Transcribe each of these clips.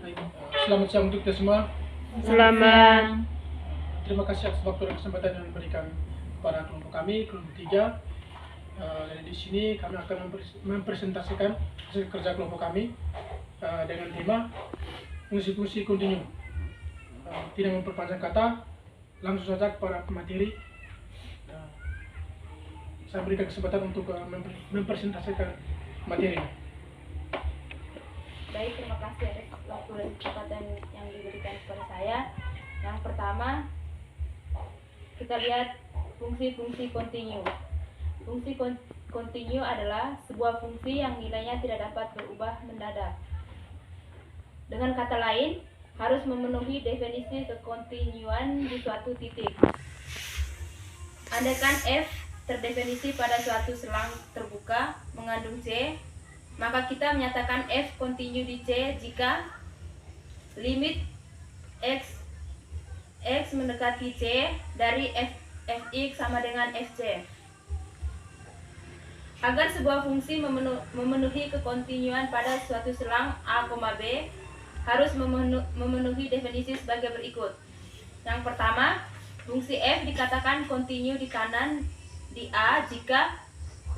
Selamat siang untuk kita semua. Selamat. Terima kasih atas waktu dan kesempatan yang diberikan kepada kelompok kami, kelompok 3. Dan di sini kami akan mempresentasikan hasil kerja kelompok kami dengan tema fungsi-fungsi kontinu. Tidak memperpanjang kata, langsung saja kepada materi. Saya berikan kesempatan untuk mempresentasikan materi. Baik, terima kasih atas waktu dan kesempatan yang diberikan kepada saya. Yang pertama, kita lihat fungsi-fungsi kontinu. Fungsi kontinu adalah sebuah fungsi yang nilainya tidak dapat berubah mendadak. Dengan kata lain, harus memenuhi definisi kekontinuan di suatu titik. Andaikan f terdefinisi pada suatu selang terbuka mengandung c, maka kita menyatakan f kontinu di C jika limit x mendekati C dari fx sama dengan fc. Agar sebuah fungsi memenuhi kekontinuan pada suatu selang a, b, harus memenuhi definisi sebagai berikut. Yang pertama, fungsi f dikatakan kontinu di kanan di A jika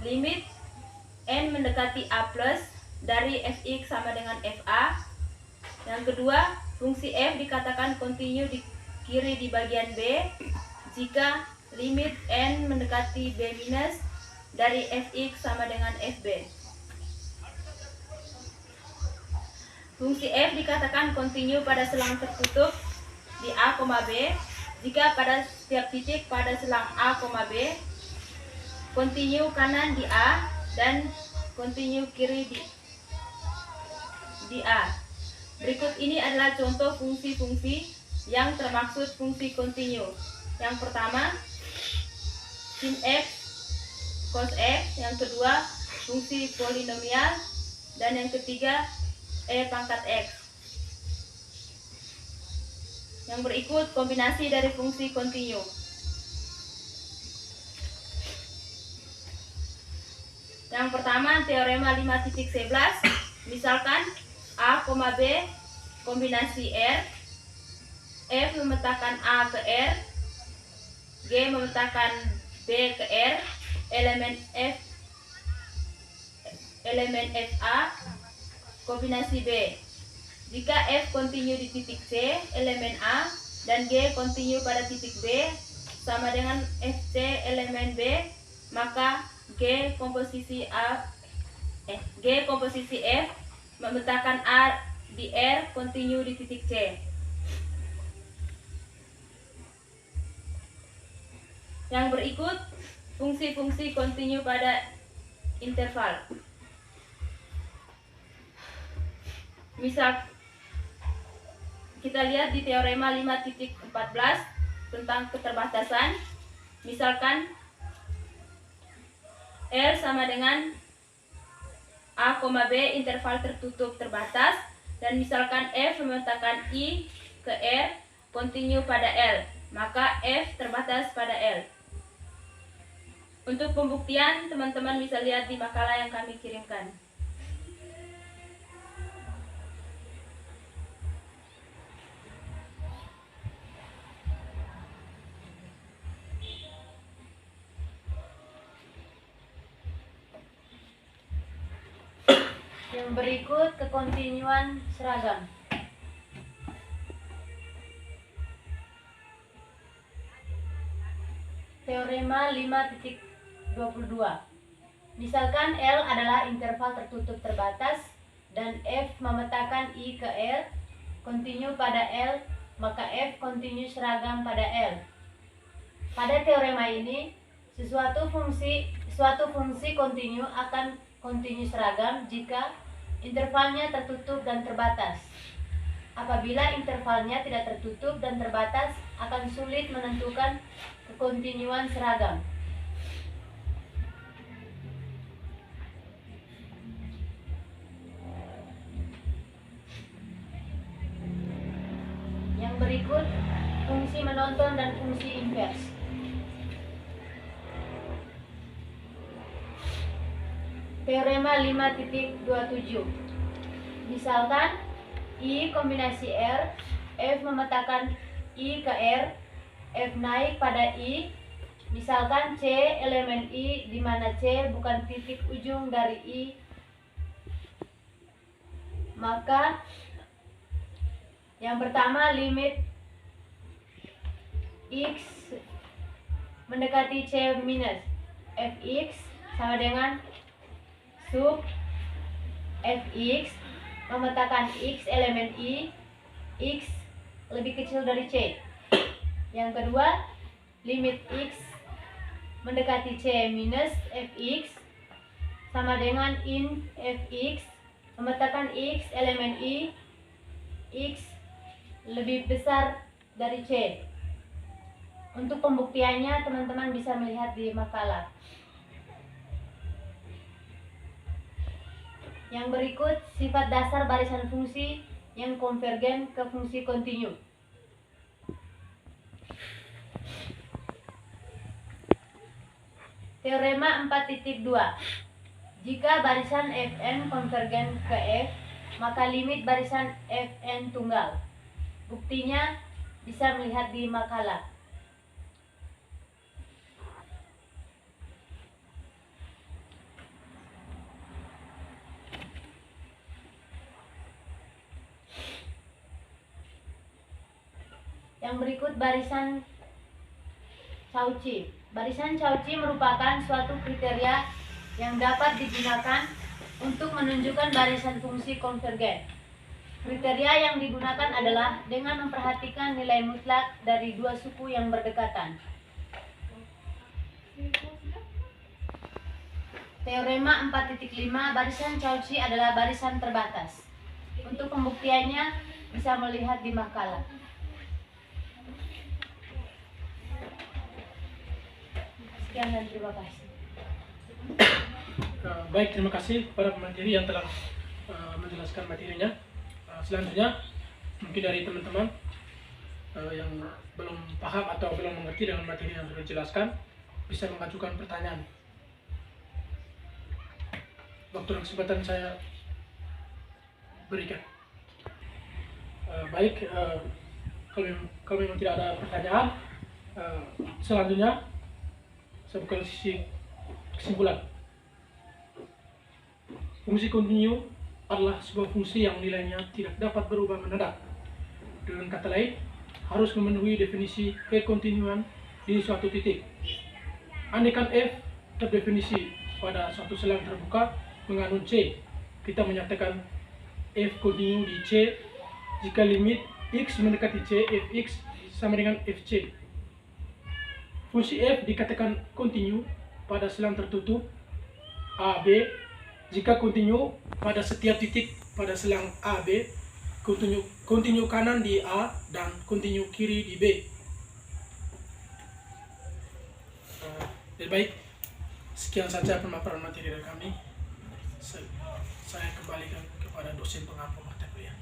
limit n mendekati A plus dari fx sama dengan fa. Yang kedua, fungsi f dikatakan kontinu di kiri di bagian B jika limit n mendekati b minus dari fx sama dengan fb. Fungsi f dikatakan kontinu pada selang tertutup di A, B jika pada setiap titik pada selang A, B kontinu kanan di A dan kontinu kiri di A. Berikut ini adalah contoh fungsi-fungsi yang termaksud fungsi kontinu. Yang pertama, sin x, cos x. Yang kedua, fungsi polinomial. Dan yang ketiga, e pangkat x. Yang berikut kombinasi dari fungsi kontinu. Yang pertama, teorema 5.11. Misalkan A, B kombinasi R, F memetakan A ke R, G memetakan B ke R, elemen FA kombinasi B. Jika F kontinu di titik C, elemen A, dan G kontinu pada titik B sama dengan FC elemen B, maka G komposisi F memetakan A di R kontinu di titik C. Yang berikut fungsi-fungsi kontinu pada interval. Misal kita lihat di teorema 5.14 tentang keterbatasan. Misalkan R sama dengan A, B interval tertutup terbatas, dan misalkan F memetakan I ke R kontinu pada L, maka F terbatas pada L. Untuk pembuktian, teman-teman bisa lihat di makalah yang kami kirimkan. Yang berikut kekontinuan seragam. Teorema 5.22. Misalkan L adalah interval tertutup terbatas dan F memetakan I ke R kontinu pada L, maka F kontinu seragam pada L. Pada teorema ini, suatu fungsi kontinu akan kontinu seragam jika intervalnya tertutup dan terbatas. Apabila intervalnya tidak tertutup dan terbatas, akan sulit menentukan kekontinuan seragam. Yang berikut fungsi menonton dan fungsi invers. Teorema 5.27. Misalkan I kombinasi R, F memetakan I ke R, F naik pada I. Misalkan C elemen I, di mana C bukan titik ujung dari I, maka yang pertama limit X mendekati C minus Fx sama dengan sub Fx memetakan X elemen I, X lebih kecil dari C. Yang kedua, limit X mendekati C minus Fx sama dengan in Fx memetakan X elemen I, X lebih besar dari C. Untuk pembuktiannya teman-teman bisa melihat di makalah. Yang berikut sifat dasar barisan fungsi yang konvergen ke fungsi kontinu. Teorema 4.2. Jika barisan Fn konvergen ke F, maka limit barisan Fn tunggal. Buktinya bisa melihat di makalah. Yang berikut barisan Cauchy. Barisan Cauchy merupakan suatu kriteria yang dapat digunakan untuk menunjukkan barisan fungsi konvergen. Kriteria yang digunakan adalah dengan memperhatikan nilai mutlak dari dua suku yang berdekatan. Teorema 4.5, barisan Cauchy adalah barisan terbatas. Untuk pembuktiannya bisa melihat di makalah. Sekian dan terima kasih. Baik, terima kasih kepada pemateri yang telah menjelaskan materinya. Selanjutnya, mungkin dari teman-teman yang belum paham atau belum mengerti dengan materi yang sudah dijelaskan, bisa mengajukan pertanyaan. Waktu dan kesempatan saya berikan. Baik, kalau memang tidak ada pertanyaan, selanjutnya saya buka sisi kesimpulan. Fungsi kontinu adalah sebuah fungsi yang nilainya tidak dapat berubah mendadak. Dengan kata lain, harus memenuhi definisi kekontinuan di suatu titik. Andaikan F terdefinisi pada suatu selang terbuka mengandung C, kita menyatakan F kontinu di C jika limit X mendekati C, Fx sama dengan Fc. Fungsi F dikatakan kontinu pada selang tertutup A, B jika kontinu pada setiap titik pada selang A, B, kontinu kanan di A dan kontinu kiri di B. Jadi baik, sekian saja pemaparan materi dari kami. Saya kembalikan kepada dosen pengampu mata kuliah.